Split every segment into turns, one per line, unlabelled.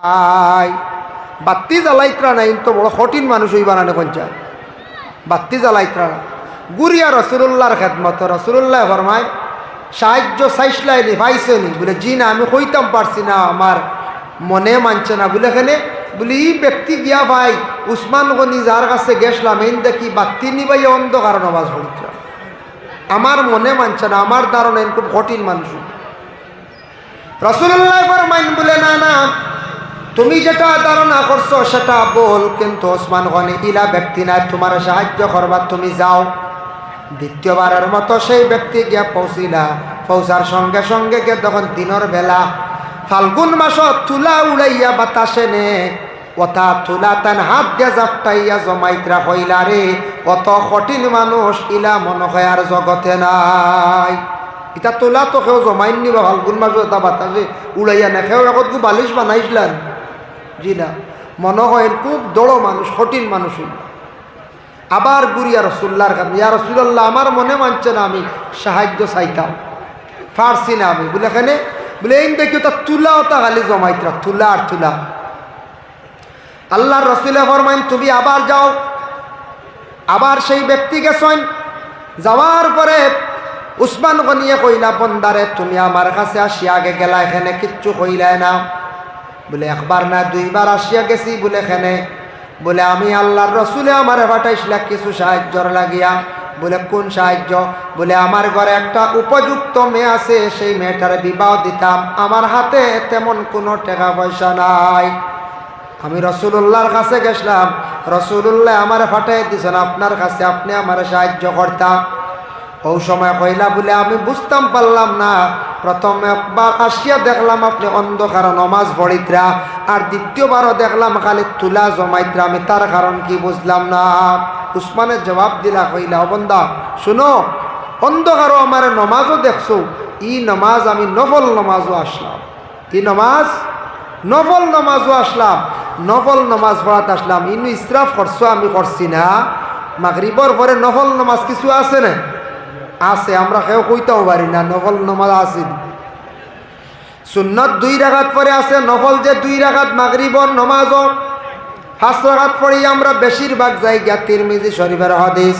I বাত্তি জ্বালাইত্রা নাই তো বড় কঠিন মানুষ ওই বানানো পঞ্চায়েত বাত্তি জ্বালাইত্রা না গুরিয়া রসুল্লাহর খেদমত রসুল্লাহ ফরমায় সাহায্য চাইসলাইনি পাইছনি বলে জি না আমি কইতাম পারছি না আমার মনে মানছে না বলে এখানে বলি ই ব্যক্তি গিয়া ভাই উসমান গনি যার কাছে গেছলাম এই দেখি বাত্তি নিবাই অন্ধকার নমাজ পড়িত্রা আমার মনে মানছে না আমার ধারণা খুব কঠিন মানুষ রসুল্লাহ ফরমাইন বলে না না তুমি যেটা ধারণা করছো সেটা বল কিন্তু ওসমান গনি ইলা ব্যক্তি নাই তোমার সাহায্য করবার তুমি যাও দ্বিতীয়বারের মতো সেই ব্যক্তি গিয়া পৌঁছিলা পৌঁছার সঙ্গে সঙ্গে গিয়ে তখন দিনের বেলা ফাল্গুন মাস তুলা উড়াইয়া বাতাসে নে ওটা তুলা তান হাত দিয়া জাপটাইয়া জমাইত্রা হইলা রে অত কঠিন মানুষ ইলা মনে হয় আর জগতে নাই এটা তোলা তো কেউ জমাইন নিবা ফাল্গুন মাস এটা বাতাসে উড়াইয়া না কেউ এখন খুব বালিশ বানাইছিলেন জি না মনে হয় খুব দড়ো মানুষ কঠিন মানুষ আবার গুরিয়া রসুল্লাহর কাছে ইয়া রসুল্লাহ আমার মনে মানছে না আমি সাহায্য চাইতাম পারছি না আমি বলে এখানে বলে এই দেখি ওটা তুলা ওটা খালি জমাইত্রা তুলা আর তুলা আল্লাহর রসুল্লাহ ফরমাইন তুমি আবার যাও আবার সেই ব্যক্তি গেছেন যাওয়ার পরে উসমান গনিয়ে কইলা বন্দারে তুমি আমার কাছে আসি আগে গেলা এখানে কিচ্ছু কইলাই না বলে একবার না দুইবার আসিয়া গেছি বলে এখানে বলে আমি আল্লাহর রসুলে আমার পাঠাইছিলা কিছু সাহায্যর লাগিয়া বলে কোন সাহায্য বলে আমার ঘরে একটা উপযুক্ত মেয়ে আছে সেই মেয়েটার বিবাহ দিতাম আমার হাতে তেমন কোনো টাকা পয়সা নাই আমি রসুল্লাহর কাছে গেছিলাম রসুল্লাহ আমার পাঠাই দিয়েছেন আপনার কাছে আপনি আমার সাহায্য করতাম ওই সময় কইলা বলে আমি বুঝতাম পারলাম না প্রথম একবার আসিয়া দেখলাম আপনি অন্ধকার নমাজ পড়িত্রা আর দ্বিতীয়বারও দেখলাম খালি তুলা জমাইত্রা আমি তার কারণ কি বুঝলাম না উসমানের জবাব দিলা কইলা ও বন্দা শুনো অন্ধকারও আমার নমাজও দেখছো ই নমাজ আমি নফল নমাজও আসলাম ই নমাজ নফল নমাজও আসলাম নফল নমাজ পড়াতে আসলাম ইনু ইসরাফ করছো আমি করছি না মাগরিবর পরে নফল নমাজ কিছু আছে না আছে আমরা কেউ কইতেও পারি না নফল নমাজ আছে সুন্নত 2 রাকাত পরে আছে নফল যে 2 রাকাত মাগরিবর নমাজও 5 রাকাত পড়ি আমরা বেশিরভাগ জায়গা তিরমিজি শরীফের হাদিস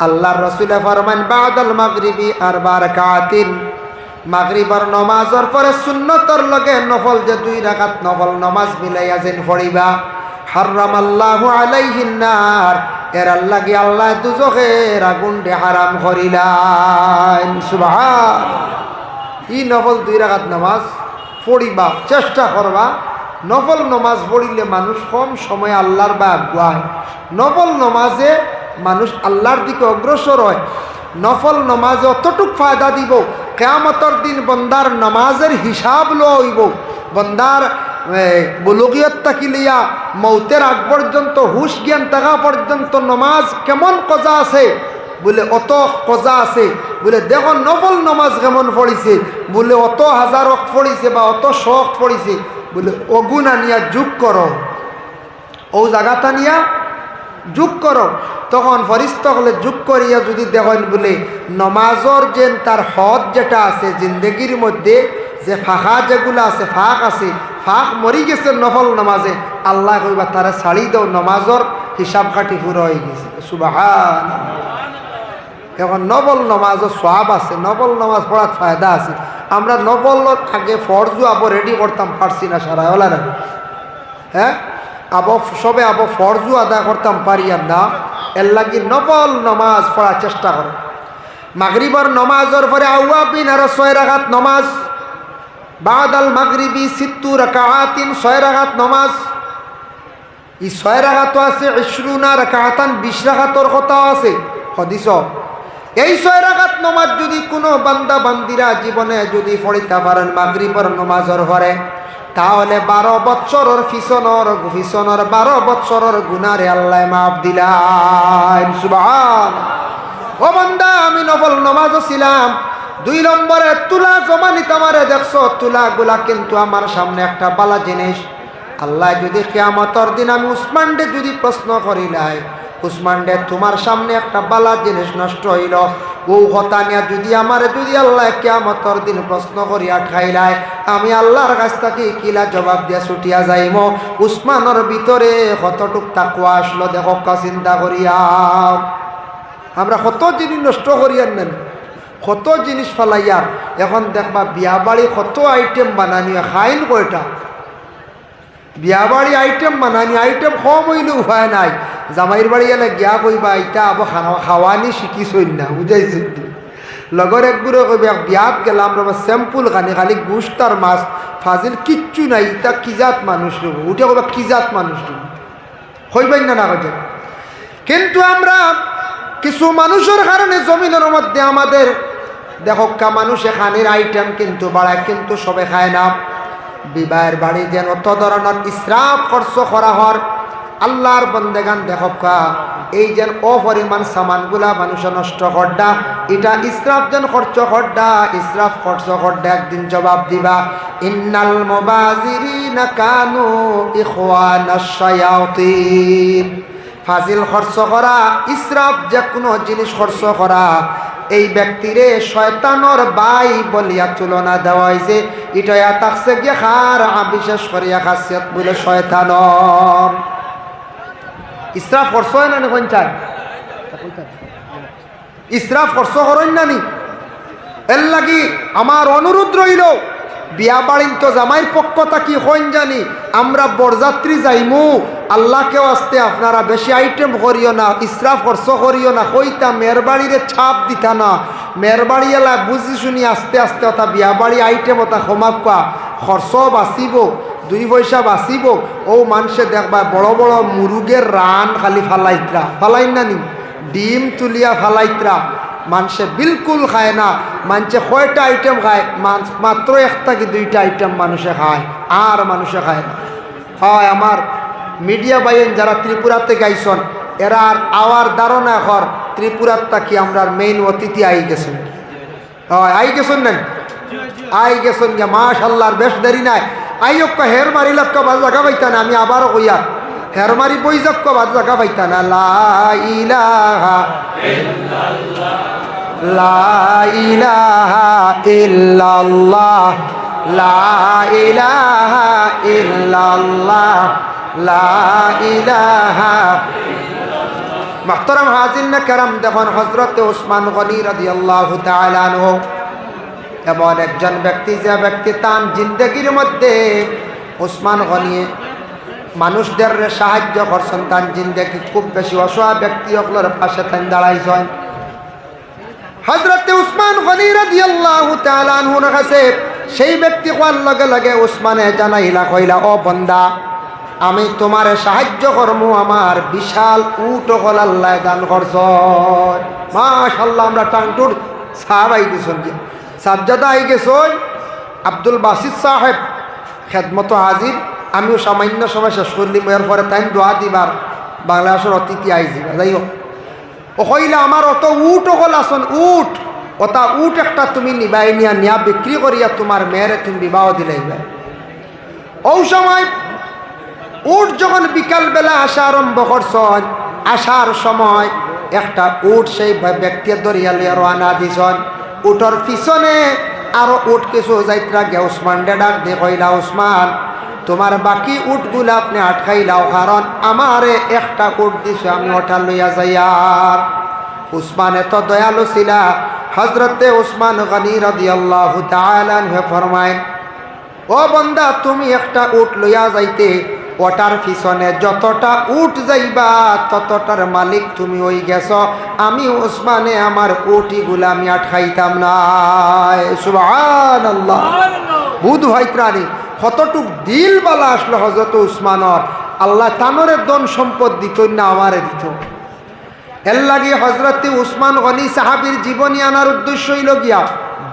আল্লাহর রাসূল ফরমান বাদাল মাগরিবি 4 রাকাতিন মাগরিবর নমাজের পরে সুন্নতর লগে নফল যে 2 রাকাত নফল নমাজ মিলাইয়া যেন পড়িবা হারামাল্লাহু আলাইহিন নার এর লাগি আল্লাহ দুজখের আগুন দে হারাম করিলেন সুবহান ই নফল 2 রাকাত নামাজ পড়িবা চেষ্টা করবা নফল নামাজ পড়িলে মানুষ কম সময় আল্লাহর বা আগুয়ায় নফল নামাজে মানুষ আল্লাহর দিকে অগ্রসর হয় নফল নামাজে অতটুক ফায়দা দিব কিয়ামতের দিন বন্দার নামাজের হিসাব লইব বন্দার বুলুগিয়ত তাকিলিয়া মৌতের আগ পর্যন্ত হুশ জ্ঞান থাকা পর্যন্ত নমাজ কেমন কজা আছে বলে অত কজা আছে বলে দেখো নফল নমাজ কেমন পড়িছে বলে অত হাজার ওয়াক্ত পড়িছে বা অত শখ পড়িছে বলে অগুণ আনিয়া যোগ করো ও জায়গাটা নিয়া যোগ করো তখন ফরিস্ত হলে যোগ করিয়া যদি দেখেন বলে নমাজর যে তার হদ যেটা আছে জিন্দগির মধ্যে যে ফাঁকা যেগুলো আছে ফাঁক আছে ফাঁক মরি গেছে নফল নামাজে আল্লাহ কইবা তারা ছাড়ি দাও নমাজর হিসাব কাটি পুরো হয়ে গেছে সুবহান এখন নফল নামাজও সওয়াব আছে নফল নামাজ পড়ার ফায়দা আছে আমরা নফল আগে ফরজও আবো রেডি করতাম পারছি না সারা হলা না হ্যাঁ আবো সবে আবো ফরজও আদায় করতাম পারি আর না এর লাগি নফল নামাজ পড়ার চেষ্টা করে মাগরিবর নামাজের পরে আওয়াবিন আর 6 রাকাত নামাজ বাদাল মাগরিবি 60 রাকাতিন 6 রাকাত নামাজ এই 6 রাকাত আছে 20 রাকাতান 20 রাকাতর কথা আছে হাদিস এই 6 রাকাত নামাজ যদি কোনো বান্দা বান্দিরা জীবনে যদি পড়িতে পারেন মাগরিবর নামাজের পরে তাহলে 12 বছরের পিছনের 12 বছরের গুনাহরে আল্লাহ মাফ দিলেন সুবহান ও বান্দা আমি নফল নামাজও ছিলাম 2 নম্বরে তুলা জমানি তোমারে দেখছো তুলাগুলা কিন্তু আমার সামনে একটা বালা জিনিস আল্লাহ যদি কিয়ামতের দিন আমি উসমান ডে যদি প্রশ্ন করিলাই উসমান ডে তোমার সামনে একটা বালা জিনিস নষ্ট হইল ও কথা নিয়ে যদি আমারে যদি আল্লাহ কিয়ামতের দিন প্রশ্ন করিয়া ঠাইলায় আমি আল্লাহর কাছ থেকে কিলা জবাব দিয়া ছুটিয়া যাইম। উসমানের ভিতরে কতটুক তাকওয়া আসলো দেখো, চিন্তা করিয়া। আমরা কত জিনিস নষ্ট করিয়ার নেন, কত জিনিস ফেলাইয়ার। এখন দেখবা বিয়া বাড়ি কত আইটেম বানানি, খাইন কয়টা বিয়া বাড়ি আইটেম বানানি, আইটেম কম হইলে উপায় নাই। জামাইর বাড়ি এলে গিয়া কইবা ইটা আবার খাওয়ানি শিখিছই না, বুঝাইছি। লগর একগুলো কইবে বিয়াত গেলাম রবা স্যাম্পুল খানি, খালি গুস্ত আর মাছ, ফাজিল কিচ্ছু নাই। ইটা কিজাত মানুষ রব, উঠে কইবা কিজাত মানুষ রব, হইবেন না না কইতে। কিন্তু আমরা কিছু মানুষের কারণে জমিনের মধ্যে আমাদের দেখকা মানুষে খানির আইটেম কিন্তু বাড়ায়, কিন্তু সবে খায় না। বিবাহের বাড়ি যেন অত ধরনের ইসরাফ খরচ করা হর। আল্লাহর বন্দেগান দেখকা এই যেন অপরিমাণ সামানগুলা মানুষ নষ্ট করডা, এটা ইসরাফ যেন খরচ করডা, ইসরাফ খরচ করডা একদিন জবাব দিবা। ইন্নাল মুবাযিরিনা কানু ইখওয়ানাশ শায়াতিন। ফাজিল খরচ করা, ইসরাফ যে কোনো জিনিস খরচ করা, এই ব্যক্তিরে শয়তানর বাই বলিয়া তুলনা দেওয়া হয়েছে। এটা থাকছে গিয়ে খার বিশেষ করিয়া খাসিয়ত বলে শয়তানর। ইসরাফ খরচ হয় না কোন চাই, ইসরাফ খরচ করেন না নি। এর লাগি আমার অনুরোধ রইল, বিয়া বাড়িন তো জামাইয়ের পক্ষ থাকি হইন জানি আমরা বরযাত্রী যাইমু, আল্লাহকেও আসতে আপনারা বেশি আইটেম করিও না, ইসরাফ খরচ করিও না। কইতা মেয়ের বাড়িরে ছাপ দিতা না, মেয়ের বাড়ি এলা বুঝি শুনি আস্তে আস্তে অথা বিয়া বাড়ি আইটেম অথা ক্ষমাকা খরচ বাঁচিব, 2 পয়সা বাঁচিব। ও মানুষে দেখবা বড় বড় মুরুগের রান খালি ফালাইতরা, ফালাইন না নি, ডিম তুলিয়া ফালাইতরা। মানুষে বিলকুল খায় না। মানুষে কয়টা আইটেম খায়, মাত্র 1টা কি 2টা আইটেম মানুষে খায়, আর মানুষে খায় না। হয় আমার মিডিয়া বাইন যারা ত্রিপুরাতে গাইছন, এরা আর আওয়ার ধারণা কর ত্রিপুরার তাকি আমরা মেইন অতিথি আই গেছেন। হয় আই গেছেন নেন, আই গেছেন গে মাশাল্লাহর বেশ দেরি নাই। আইয়ক হের মারি লক্ষ বাজ জায়গা পাইতা না, আমি আবারও কইয়া হের মারি বই যক্ষ বাজ জায়গা পাইতা না। লা ইলাহা ইল্লাল্লাহ, লা ইলাহা ইল্লাল্লাহ, লা ইলাহা ইল্লাল্লাহ, লা ইলাহা। মুহতারাম হাজিরিন কেরাম, দেখুন হযরত ওসমান গনি রাদিয়াল্লাহু তাআলা আনহু এমন একজন ব্যক্তি, যে ব্যক্তি তার জিন্দগির মধ্যে ওসমান গনি মানুষদের সাহায্য করছেন। তার জিন্দগি খুব বেশি অসহায় ব্যক্তি সকলের পাশে তাই দাঁড়াইছেন। হযরত ওসমান গনি রাদিয়াল্লাহু তাআলা আনহুর কাছে সেই ব্যক্তি কোয়ার লগে লগে ওসমানে জানাইলা, কইলা ও বান্দা, আমি তোমার সাহায্য করবো, আমার বিশাল উট হল আল্লাহ দান করছ। মাশাআল্লাহ, আমরা টাংটুর সাহাব আই গেছেন, সাজ্জাদা আই গেছেন, আব্দুল বাসিত সাহেব খেদমত হাজির। আমিও সামান্য সময় শেষ করলিম, এরপরে তাই দোয়া দিবার বাংলাদেশের অতিথি আই যাবা। যাই হোক, ও কইলা আমার অত উট হল আসন, উট ওটা উট একটা তুমি নিবাই নিয়া নিয়া বিক্রি করিয়া তোমার মেয়েরে তুমি বিবাহ দিলাইবে। ও সময় উট যখন বিকালবেলা আসা আরম্ভ করছেন, আসার সময় একটা উট সেই ব্যক্তির দরিয়া লইয়া রওনা দিছেন। উটর পিছনে আরো উট কিছু যাইত্রা গে ওসমান ডাক দিয়ে কইলা, ওসমান তোমার বাকি উটগুলা আপনি আটকাইলাও, কারণ আমারে একটা উট দিছে, আমি ওটা লইয়া যাই। আর উসমান এত দয়ালু ছিলা, হযরতে ওসমান গনি রাদিয়াল্লাহু তাআলা আনহু ফরমায়, ও বান্দা তুমি একটা উট লইয়া যাইতে, ওটার পিছনে যতটা উট যাইবা ততটার মালিক তুমি হই গেছ। আমি ওসমানে আমার উটিগুলা আমি আটকাইতাম না। সুবহানাল্লাহ। বুধ ভাই প্রাণী কতটুক দিল বালা আসলো হযরত উসমানর। আল্লাহ তানরে ধন সম্পদ দিত না, আমারে দিত। এর লাগি হযরতে উসমান গনি সাহাবীর জীবনী আনার উদ্দেশ্য হইল গিয়া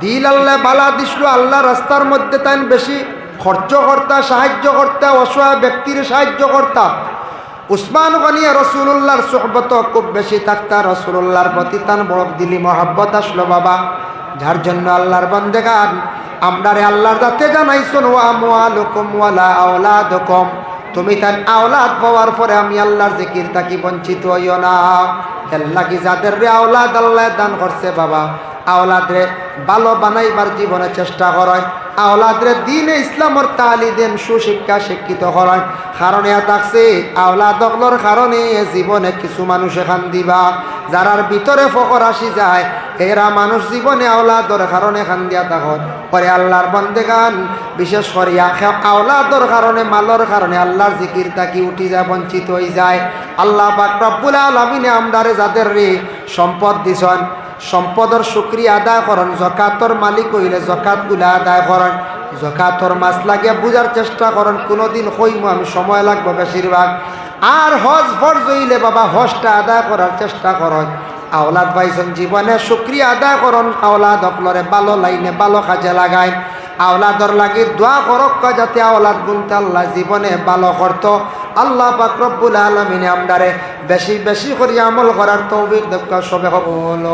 দিল আল্লাহ বালা দিছিল, আল্লাহ রাস্তার মধ্যে তাই বেশি খরচ করতা, সাহায্য করতা, অসহায় ব্যক্তির সাহায্য করতা। উসমান গনি রাসূলুল্লাহর সুহবত খুব বেশি থাকতা, রাসূলুল্লাহর প্রতি তার বড় দিলি মহব্বত আসলো বাবা। যার জন্য আল্লাহর বান্দেগান আমরারে আল্লাহর দাতে জানাইছেন, ওয়া আমওয়ালুকুম ওয়ালা আওলাদুকুম, তুমি তার আওলাদ পাওয়ার পরে আমি আল্লাহর জিকির থাকি বঞ্চিত হইও না। এর লাগি যাদের রে আওলাদ আল্লাহ দান করছে বাবা, আওলাদ রে ভালো বানাইবার জীবনে চেষ্টা করেন। আওলাদরে দ্বীনে ইসলামর তালি দেন, সুশিক্ষা শিক্ষিত করেন। কারণ এ থাকছে আওলাদ অকলর কারণে জীবনে কিছু মানুষ এখান দিবা যারার ভিতরে ফকর আসি যায়, এরা মানুষ জীবনে আওলাদর কারণে খান দিয়া তখন পরে আল্লাহর বন্দেগান বিশেষ করিয়া আওলাদর কারণে মালর কারণে আল্লাহর জিকির তাকি উঠি যায়, বঞ্চিত হয়ে যায়। আল্লাহ পাক রব্বুল আলামিনে আমদারে যাদের রে সম্পদ দিছেন, সম্পদের শুকরিয়া আদায় করেন। জকাতর মালিক হইলে জকাতগুলা আদায় করেন। জকাতর মাছ লাগিয়ে বুঝার চেষ্টা করেন। কোনোদিন কইমু আমি, সময় লাগবে বেশিরভাগ। আর হজ ফরজ হইলে বাবা হজটা আদায় করার চেষ্টা করেন। আওলাদ পাইছেন জীবনে শুকরিয়া আদায় করুন। আওলাদ অকলরে ভালো লাইনে ভালো কাজে লাগায়। আওলাদর লাগি দোয়া করক যাতে আওলাদ গুনতে আল্লাহ জীবনে ভালো করত। আল্লাহ পাক রব্বুল আলামিনে আমদারে বেশি বেশি করে আমল করার তৌফিক দেবকা সবে কবুল।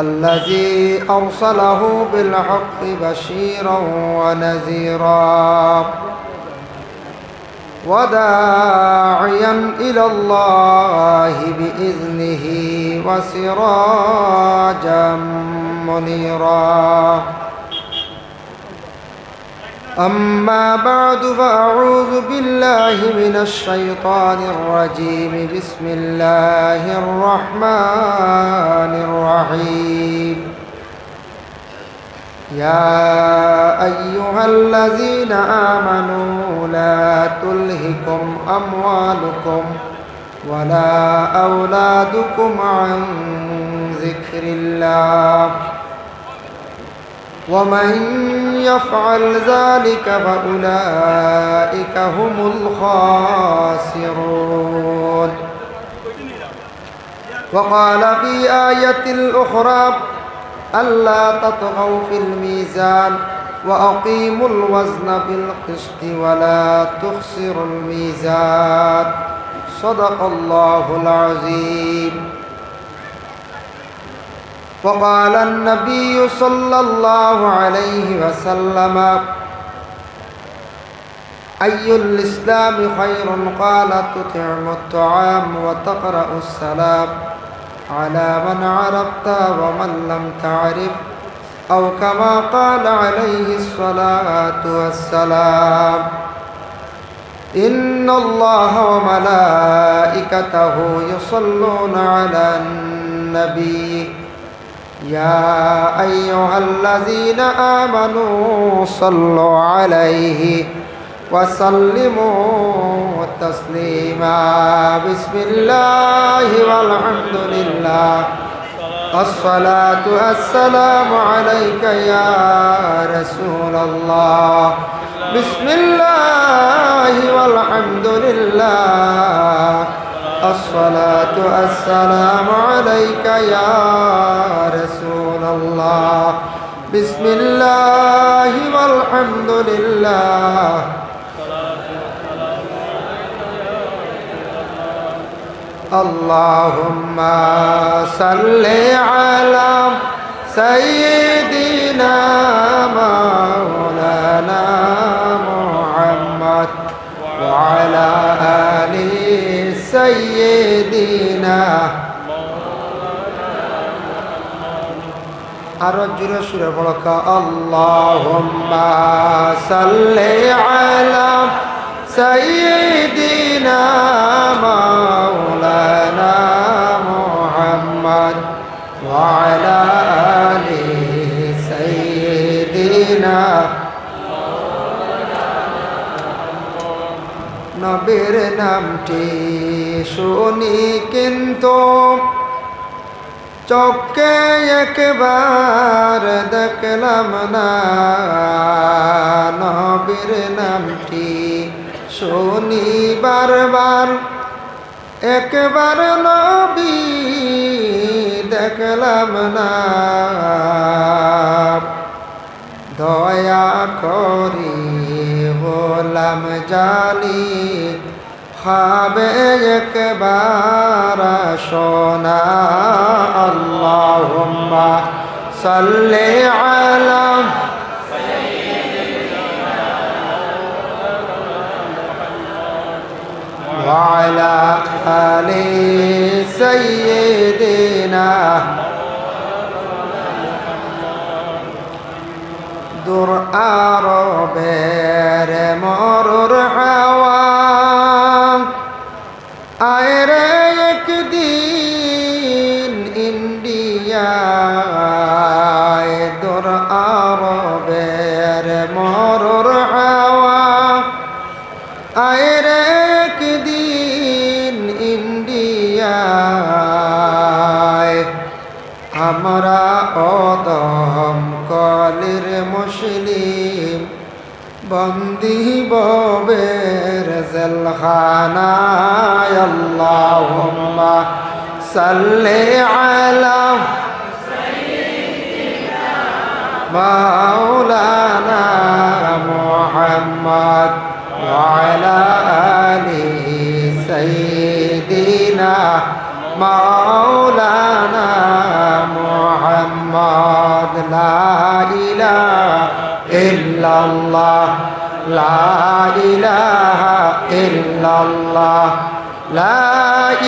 الذي أرسله بالحق بشيرا ونذيرا وداعيا إلى الله بإذنه وسراجا منيرا. أما بعد فأعوذ بالله من الشيطان الرجيم. بسم الله الرحمن الرحيم. يا أيها الذين آمنوا لا تلهكم أموالكم ولا أولادكم عن ذكر الله ومن يفعل ذلك فأولئك هم الخاسرون. وقال في آية الأخرى ألا تطغوا في الميزان وأقيموا الوزن بالقسط ولا تخسروا الميزان. صدق الله العظيم. وقال النبي صلى الله عليه وسلم أي الإسلام خير؟ قال تطعم الطعام وتقرأ السلام على من عرفت ومن لم تعرف، أو كما قال عليه الصلاة والسلام. إن الله وملائكته يصلون على النبي يا أيها الذين آمنوا صلوا عليه وسلموا تسليما. بسم الله والحمد لله الصلاة والسلام عليك يا رسول الله. بسم الله والحمد لله الصلاة والسلام عليك يا رسول الله. بسم الله والحمد لله اللهم صل على سيدنا مولانا محمد وعلى آل سيدنا. আরো জোরে সুরে বলকা আল্লাহুম্মা সাল্লি আলা সাইয়্যিদিনা মাওলানা মুহাম্মদ ওয়া আলা আলি সাইয়্যিদিনা. নবীর নামটি শুনি কিন্তু চোখে একবার দেখলাম না। নবীর নামটি শুনি বারবার, একবার নবী দেখলাম না। দয়া করি গোলাম জানি খাবে একবার সোনা। আল্লাহুম্মা সাল্লি আলা ওয়া আলা আলি সাইয়্যিদিনা. দূর আরবের মরুর হাওয়া আয় রে একদিন ইন্ডিয়ায় দূর আরবের মরুর হাওয়া আয় রে একদিন ইন্ডিয়ায় আমরা অদম কলির মুসলিম বন্দি ববের জেলখানায় আল্লাহুম্মা সাল্লি আলা মাওলানা মুহাম্মদ ওয়া আলা আলি সাইয়্যিদিনা মাওলানা মুহাম্মদ লা ইলাহা ইল্লাল্লাহ লা ইলাহা ইল্লাল্লাহ লা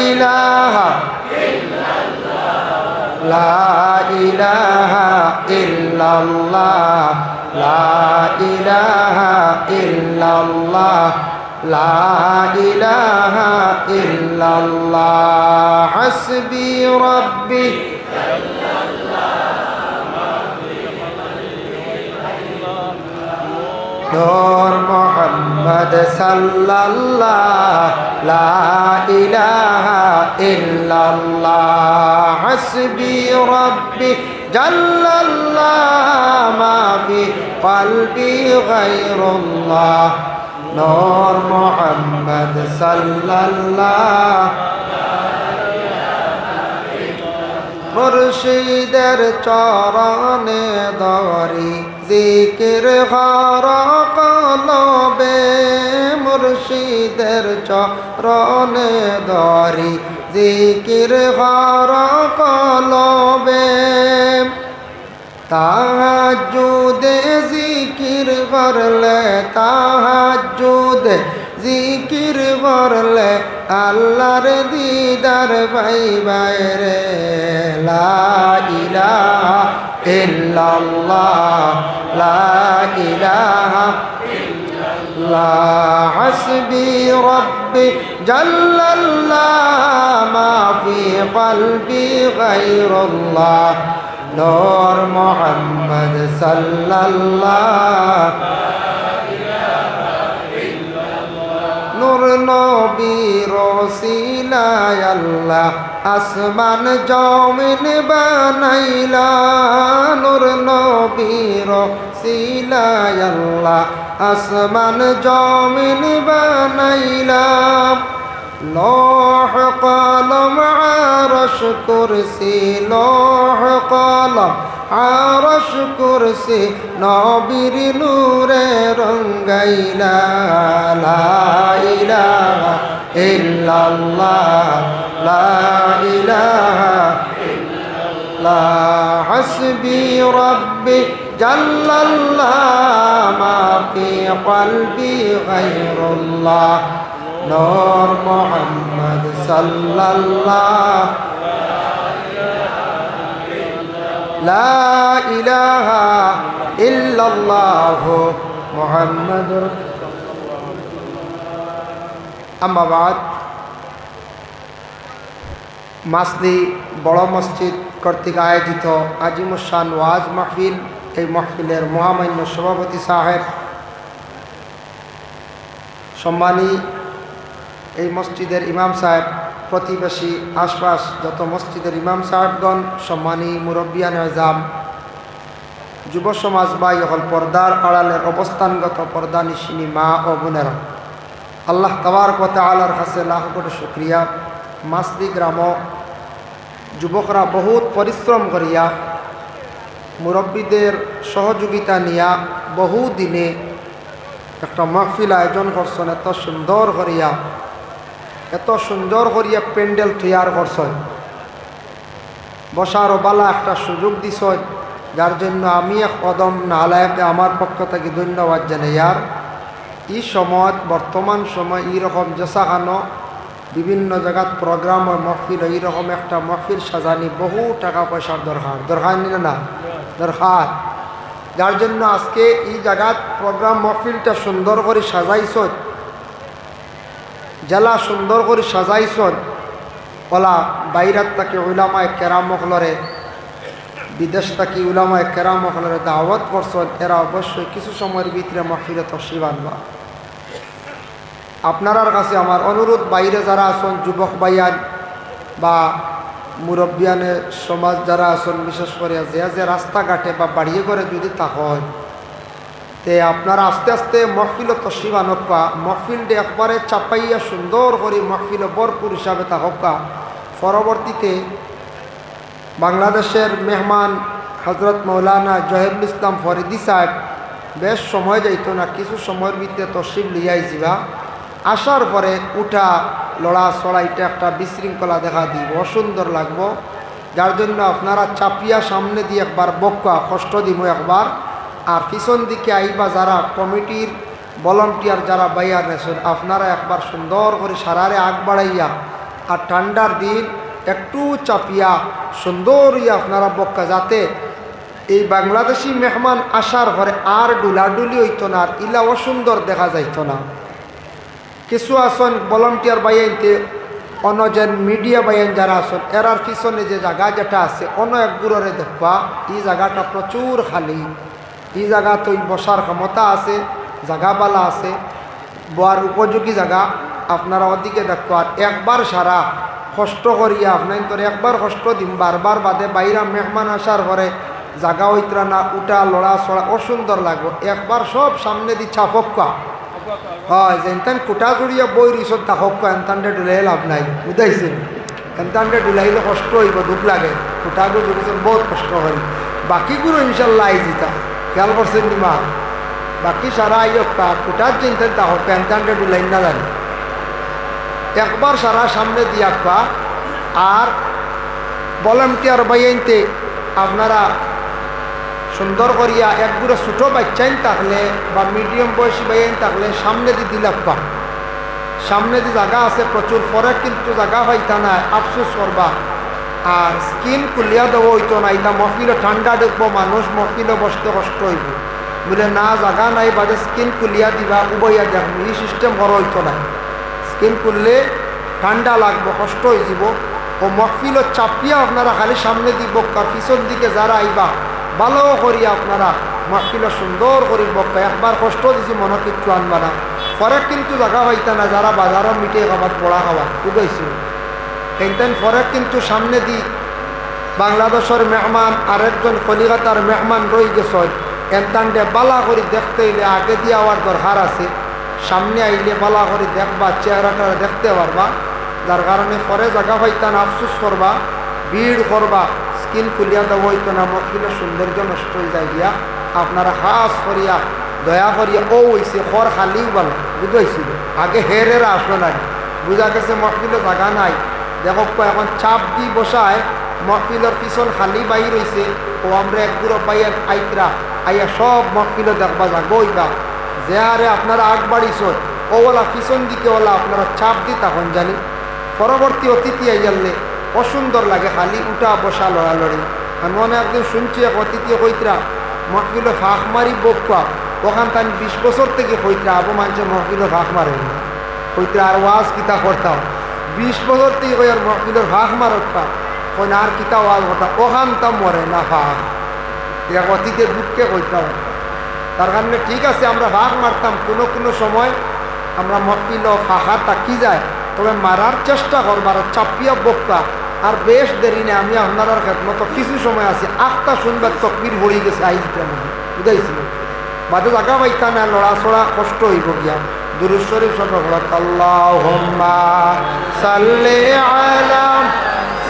ইলাহা লা ইলাহা ইল্লাল্লাহ লা ইলাহা ইল্লাল্লাহ লা ইলাহা ইল্লাল্লাহ হাসবি রাব্বি নূর মুহাম্মদ সাল্লাল্লাহ লা ইলাহা ইল্লাল্লাহ হাসবি রাব্বি জাল্লাল্লাহ মা ফি কলবি গায়রুল্লাহ নূর মুহাম্মদ সাল্লাল্লাহ মুর্শিদের চরণে ধরি জিকির ঘর কলবে মুর্শিদের চরণে ধরি জিকির ঘর কলবে তাহাজ্জুদে জিকির করলে তাহাজ্জুদে জিকির করলে আল্লাহর দিদার পাইবাই রে লা ইলাহা ইল্লাল্লাহ লা ইলাহা ইল্লাল্লাহ হাসবি রাব্বি জাল্লাল্লাহ মা ফি কলবি গায়রুল্লাহ নূর মুহাম্মদ সাল্লাল্লাহ নূর নবীর ওসিলায় আল্লাহ আসমান জমিন বানাইলা নূর নবীর ওসিলায় আল্লাহ আসমান জমিন বানাইলা লৌহ কলম আরশ কুরসি লৌহ কলম আরশ কুরসি নবীর নূরে রঙ্গাইলা লা ইলাহা ইল্লাল্লাহ লা ইলাহা ইল্লাল্লাহ হাসবি রাব্বি জাল্লাল্লাহ মা ফি কলবি গায়রুল্লাহ নূর মুহাম্মদ সাল্লাল্লাহ লা ইলাহা ইল্লাল্লাহ মুহাম্মাদুর আম্মা বাদ মাসলি বড় মসজিদ কর্তৃক আয়োজিত আজিমুসান ওয়াজ মাহফিল এই মাহফিলের মহামান্য সভাপতি সাহেব সম্মানী এই মসজিদের ইমাম সাহেব প্রতিবেশী আশপাশ যত মসজিদের ইমাম সাহেবগণ সম্মানী মুরব্বিয়ান আজম যুব সমাজ ভাই হল পর্দার আড়ালের অবস্থানগত পর্দা নিশিনী মা ও বোনেরা আল্লাহ তাবারক ওয়া তাআলার কাছে লাখ কোটি শুকরিয়া মাসদি গ্রাম যুবকরা বহুত পরিশ্রম করিয়া মুরব্বীদের সহযোগিতা নিয়া বহু দিনে একটা মাহফিল আয়োজন করছেন এত সুন্দর করিয়া প্যান্ডেল তৈয়ার করছেন বসার বালা একটা সুযোগ দিছ যার জন্য আমি এক কদম নালায়কে আমার পক্ষ থেকে ধন্যবাদ জানাই আর এই সময় বর্তমান সময় এইরকম জেসাখানো বিভিন্ন জায়গাত প্রোগ্রাম ও মহফিল এইরকম একটা মহফিল সাজানি বহু টাকা পয়সার দরকার নি না দরকার যার জন্য আজকে এই জায়গার প্রোগ্রাম মহফিলটা সুন্দর করে সাজাইছ, জেলা সুন্দর করে সাজাইছ। ওলা বাইরাত তাকে উলামায়ে কেরাম মখলরে, বিদেশ থাকি উলামায়ে কেরাম মখলরে দাওয়াত করছেন। এরা অবশ্যই কিছু সময়ের ভিতরে মহফিলে তশরিফ আনবা। আপনার কাছে আমার অনুরোধ, বাইরে যারা আছেন যুবক ভাইয়ান বা মুরব্বিয়ানে সমাজ যারা আছেন, বিশেষ করে যে রাস্তাঘাটে বা বাড়িয়ে করে যদি তা হয়, তে আপনারা আস্তে আস্তে মহফিল তশরিফ আনবা। মহফিলটা একবারে চাপাইয়া সুন্দর করে মহফিল ভরপুর হিসাবে থাকা। পরবর্তীতে বাংলাদেশের মেহমান হজরত মৌলানা জহিরুল ইসলাম ফরিদি সাহেব বেশ সময় যাইত না, কিছু সময়ের ভিতরে তশরিফ লিয়াই যাবা। আসার পরে উঠা লড়া চড়া এটা একটা বিশৃঙ্খলা দেখা দিব, অসুন্দর লাগবো। যার জন্য আপনারা চাপিয়া সামনে দিয়ে একবার বক্কা কষ্ট দিব একবার, আর পিছন দিকে আইবা যারা কমিটির ভলান্টিয়ার যারা বাইয়া নেছেন, আপনারা একবার সুন্দর করে সারারে আগ বাড়াইয়া, আর ঠান্ডার দিন একটু চাপিয়া সুন্দর আপনারা বক্কা, যাতে এই বাংলাদেশি মেহমান আসার পরে আর ডুলাডুলি হইতো না, আর ইলা অসুন্দর দেখা যাইত না। কিছু আসন ভলান্টিয়ার বাইনতে অনজেন মিডিয়া বাইন যারা আসন, এরার পিছনে যে জায়গা যেটা আছে অন্য এক গুড়রে দেখবা, এই জায়গাটা প্রচুর খালি। এই জায়গা তো বসার ক্ষমতা আছে, জায়গাবালা আছে, বয়ার উপযোগী জায়গা। আপনারা ওদিকে দেখো, আর একবার সারা কষ্ট করিয়া আপনার তোর একবার কষ্ট দিন, বারবার বাদে বাইরা মেহমান আসার পরে জায়গা হইতরা না, উঠা লড়া ছড়া অসুন্দর লাগবে। একবার সব সামনে দি ছাপক্কা হয়, যে এনতান কুটা জুড়িয়া বই রিসত তাহক্কা, এনতানটা ডুলাই লাভ নাই, বুঝাইছেন? এনতানটা ডুলাইলে কষ্ট হইব, দুঃখ লাগে। কুটাগুলো জুড়িয়েছেন বহুত কষ্ট হয়। বাকিগুলো ইনশাল্লাহ আই জিতা, খেয়াল করছেন নিমা? বাকি সারা আইয়ক্কা কুটার যে এনতান তাহক্কা, এনতানটা ডুলাই না জানি। একবার সারা সামনে দিয়াক্কা, আর ভলান্টিয়ার বাইনতে আপনারা সুন্দর করিয়া একগুলো ছোটো বাচ্চাইন থাকলে বা মিডিয়াম বয়সী বাইন থাকলে সামনে দিয়ে দিলাক্কা। সামনে দিয়ে জায়গা আছে প্রচুর, পরে কিন্তু জায়গা হইতা না, আফসোস করবা। আর স্কিন খুলিয়া দেবো হইতো না, এটা মহফিলে ঠান্ডা দেখবো মানুষ, মহফিলে বসতে কষ্ট হইব বলে না, জায়গা নাই বাদে স্কিন খুলিয়া দিবা, উবইয়া দেখবো, এই সিস্টেম করা হইতো না। স্কিন খুললে ঠান্ডা লাগবো, কষ্ট হয়ে যাব। ও মহফিল চাপিয়া আপনারা খালি সামনে দিব, কার পিছন দিকে যারা আইবা ভালো করিয়া আপনারা মহফিল সুন্দর করি বক্কা। একবার কষ্ট দিছি মনে কিচ্ছু আনবা না, পরে কিন্তু জায়গা হইতা না। যারা বাজারও মিটে খাবার পড়া খাবার বুঝাইছিল, এইটান পরে কিন্তু সামনে দি বাংলাদেশের মেহমান আরেকজন কলিকাতার মেহমান রয়ে গেছেন, এনতানডে বালা করে দেখতে হইলে আগে দিয়ে আওয়ার দরকার আছে। সামনে আইলে বালা করে দেখবা, চেহারাটা দেখতে পারবা। যার কারণে পরে জায়গা হইতান আফসোস করবা, ভিড় করবা, স্কিন খুলিয়া দেওয়া হইতো না, মহফিলের সৌন্দর্য নষ্ট হয়ে যায় গিয়া। আপনারা খাস করিয়া দয়া করিয়া ও হইছে খর খালিও ভালো, বুঝাইছিল আগে হেরেরা আসলো না, বুঝা গেছে মহফিলে জায়গা নাই। দেখো এখন চাপ দি বসায় মহফিলের পিছন খালি বাইর হইছে, ও আমরা একগুলো পাইয়া আইতরা আইয়া সব মহফিলে দেখবা যাগো হইবা। যে আরে আপনারা আগ বাড়িছ ওলা পিছন দিকে ওলা আপনারা চাপ দি, তখন জানি পরবর্তী অতিথি আইয়ালে অসুন্দর লাগে, খালি উঠা বসা লড়ালড়ি। আমি মনে একদিন শুনছি এক অতিথি কইতরা মহফিলে ফাঁক মারি বকা, ওখান তাই 20 বছর থেকে কইতরা আবু মানুষের মহফিলে ফাঁক মারে কইতরা, আর ওয়াজ কিতা করতাম 20 বছর থেকে কই আর মহফিলের ফাঁক মারতাম, কই না আর কিতা ওয়াজ করতাম, ওখান তা মরে না ফাঁক। এক অতিথির দুঃখে কইতাম। তার কারণে ঠিক আছে আমরা ফাঁক মারতাম, কোনো কোনো সময় আমরা মহফিল ফাঁকা তাকি যায়, তবে মারার চেষ্টা করবার, চাপিয়া বক্কা। আর বেশ দেরি নেই, আমি আপনার খেদমত কিছু সময় আছে, আখটা শুনবার তকবির ভরি গেছে আইসটা বুঝাইছিল, বাদে জায়গা পাইতা না, লড়াচড়া কষ্ট হইব গিয়া। দুরূদ শরীফ সর্বপ্রথম আল্লাহুম্মা সাল্লি আলা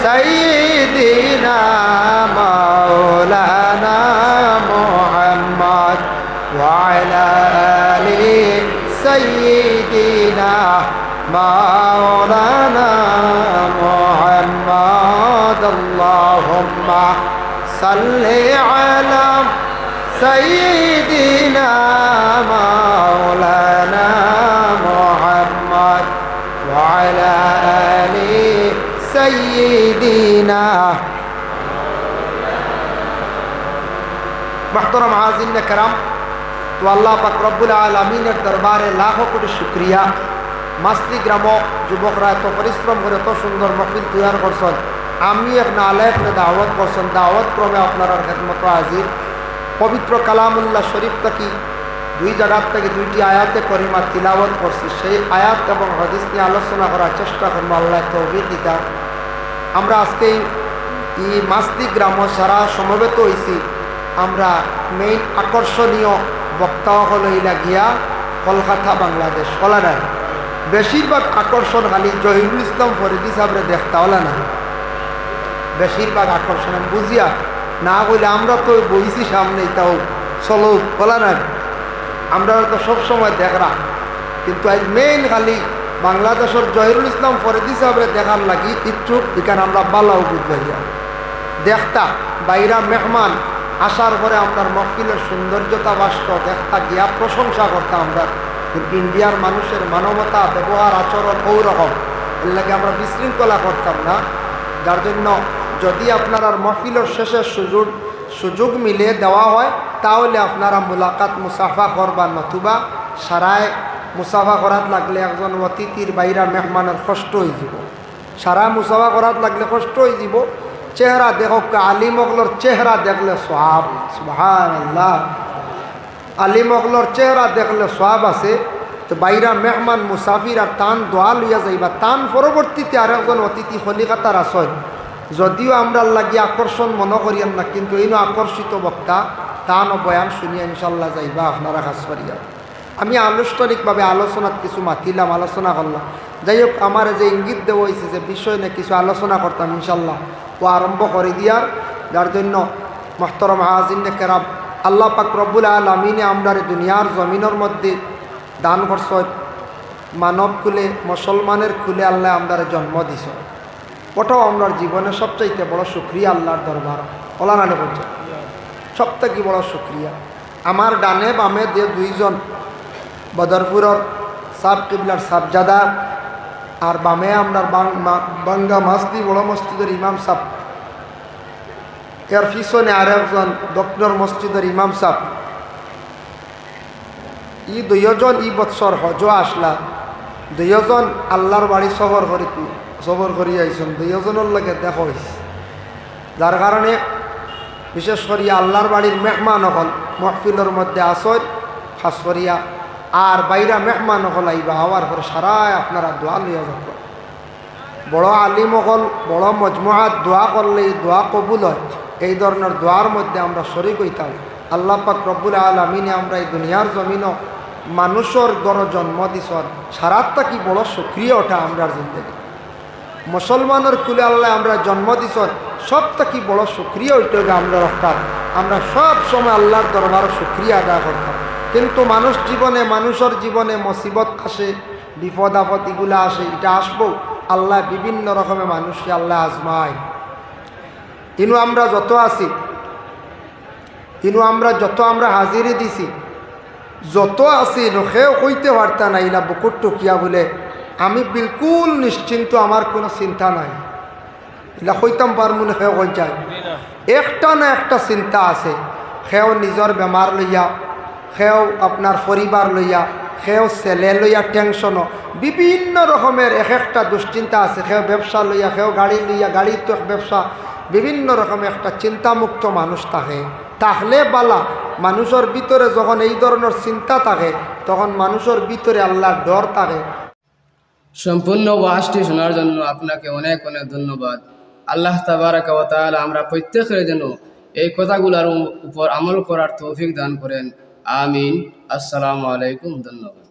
সাইয়্যিদিনা মাওলানা মুহাম্মদ ওয়া আলা আলি সাইয়্যিদিনা মাওলানা মুহাম্মদ। আল্লাহুম্মা সাল্লি আলা সাইয়্যিদিনা মাওলানা মুহাম্মদ ওয়া আলা আলি সাইয়্যিদিনা। মুহতারাম হাজিরিন কেরাম, তো আল্লাহ পাক রব্বুল আলামিনের দরবারে লাখো কোটি শুকরিয়া। মাসলি গ্রাম যুবকরা এত পরিশ্রম করে এত সুন্দর মাহফিল তৈরি করছেন, আমি এক নালায়করে দাওয়াত করছেন, দাওয়াত ক্রমে আপনার খেদমত হাজির। পবিত্র কালামুল্লাহ শরীফ থেকে দুই জায়গার থেকে দুইটি আয়াতে করিমা তিলাওয়াত করছি, সেই আয়াত এবং হাদিস নিয়ে আলোচনা করার চেষ্টা করবো আল্লাহ তৌফিক দিতা। আমরা আজকে এই মাসলি গ্রাম সারা সমবেত হয়েছি, আমরা মেইন আকর্ষণীয় বক্তা হল ইলা গিয়া কলকাতা বাংলাদেশ হলা না, বেশিরভাগ আকর্ষণ খালি জহিরুল ইসলাম ফরিদি সাহেবরে দেখতে হলা না, বেশিরভাগ আকর্ষণ আমি বুঝিয়া না বলে আমরা তো বইছি সামনে তাও চলো বলা না, আমরা তো সবসময় দেখরা, কিন্তু আজ মেইন খালি বাংলাদেশের জহিরুল ইসলাম ফরিদি সাহেবরে দেখার লাগি ইচ্ছুক, এখানে আমরা বালাও বুঝবাইয়া দেখতা বাইরা মেহমান আসার পরে আপনার মহফিলের সৌন্দর্যতা বাস্ত দেখতা গিয়া প্রশংসা করতাম আমরা, কিন্তু ইন্ডিয়ার মানুষের মানবতা ব্যবহার আচরণ ওরকম, এর লাগে আমরা বিশৃঙ্খলা করতাম না। যার জন্য যদি আপনার আর মহফিলের শেষে সুযোগ মিলে দেওয়া হয় তাহলে আপনারা মুলাকাত মুসাফা করবা, নতুবা সারায় মুসাফা করাত লাগলে একজন অতিথির বাইরা মেহমানের কষ্ট হয়ে যাব, সারা মুসাফা করাত লাগলে কষ্ট হয়ে যাব। চেহারা দেখক, আলিমগলর চেহারা দেখলে সোয়াব, সুবহানাল্লাহ, আলিমগলর চেহারা দেখলে সোয়াব আছে। তো বাইরা মেহমান মুসাফির আর তান দোয়া লইয়া যাইবা, তান পরবর্তীতে আর একজন অতিথি কলিকাতার আসন, যদিও আমরা লাগি আকর্ষণ মনে করিয়েন না, কিন্তু এই আকর্ষিত বক্তা তান ও বয়ান শুনিয়া ইনশাল্লাহ যাইবা আপনারা কাজ করিয়া। আমি আনুষ্ঠানিকভাবে আলোচনাত কিছু মাতিলাম, আলোচনা করলাম। যাই হোক, আমার যে ইঙ্গিত দেওয়া হয়েছে যে বিষয় নিয়ে কিছু আলোচনা করতাম ইনশাল্লাহ ও আরম্ভ করে দিয়ার। যার জন্য মুহতারাম হাজিরিন কেরাম, আল্লাহ পাক রব্বুল আলামিনে আমরা দুনিয়ার জমিনের মধ্যে দান করছ, মানব কুলে মুসলমানের কুলে আল্লাহ আমরা জন্ম দিছ, ওটাও আমরা জীবনে সবচাইতে বড় শুকরিয়া আল্লাহর দরবার ওলানানে বলছে, সব থেকে বড় শুকরিয়া। আমার ডানে বামে যে দুইজন বদরপুরের সাব কিবলার সাবজাদা, আর বামে আমরা বাঙ্গা মাসদি বড় মসজিদের ইমাম সাহ, এর পিছনে আর একজন দক্ষিণ মসজিদের ইমাম সাহ। ই দুইজন ই বৎসর হজ আসলা, দুইজন আল্লাহর বাড়ি সবর করি আইসন, দুইজনের লগে দেখা হয়েছে। যার কারণে বিশেষ করিয়া আল্লাহর বাড়ির মেহমান হল মহফিলের মধ্যে আসর খাস করিয়া, আর বাইরা মেহমান হল আইবা হওয়ার পরে সারায় আপনারা দোয়া লইয়া যাব। বড় আলিম হল বড় মজমুআত দোয়া করলে দোয়া কবুল হয়, এই ধরনের দোয়ার মধ্যে আমরা শরীক হইতাম। আল্লাহ পাক রব্বুল আলামিনে আমরা এই দুনিয়ার জমিনও মানুষের গড় জন্ম দিছর, সারাতটা কি বড় সক্রিয় ওঠা আমরার জিন্দগি। মুসলমানের কুলে আল্লাহ আমরা জন্ম দিছর, সবটা কি বড় সক্রিয় হইতে হবে আমরা রক্তার। আমরা সব সময় আল্লাহর দরবার সক্রিয় আদায় করতাম, কিন্তু মানুষের জীবনে মুসিবত আসে, বিপদ আপদ এগুলো আসে, এটা আসবো। আল্লাহ বিভিন্ন রকমের মানুষকে আল্লাহ আজমায়। কিন্তু আমরা যত আছি, কিন্তু আমরা যত আমরা হাজিরি দিছি, যত আছি সেও কইতে পারতা নাই না বুকুর টুকিয়া বলে আমি বিলকুল নিশ্চিন্ত, আমার কোনো চিন্তা নাই, এগুলা কইতাম পারমু না। সেও কই যায় একটা না একটা চিন্তা আছে, সেও নিজের বেমার লইয়া, সেও আপনার পরিবার লইয়া, সেও ছেলে লইয়া টেনশনও, বিভিন্ন রকমের এক একটা দুশ্চিন্তা আছে। সেও ব্যবসা লইয়া, সেও গাড়ি লইয়া, গাড়ি তো ব্যবসা, বিভিন্ন রকমের একটা চিন্তামুক্ত মানুষ থাকে। তাহলে বালা মানুষের ভিতরে যখন এই ধরনের চিন্তা থাকে, তখন মানুষের ভিতরে আল্লাহর ডর থাকে।
সম্পূর্ণ ওয়াজটি শোনার জন্য আপনাকে অনেক অনেক ধন্যবাদ। আল্লাহ তাবারাকা ওয়া তাআলা আমরা প্রত্যেকের জন্য এই কথাগুলোর উপর আমল করার তৌফিক দান করেন। আমিন। আসসালামু আলাইকুম। ধন্যবাদ।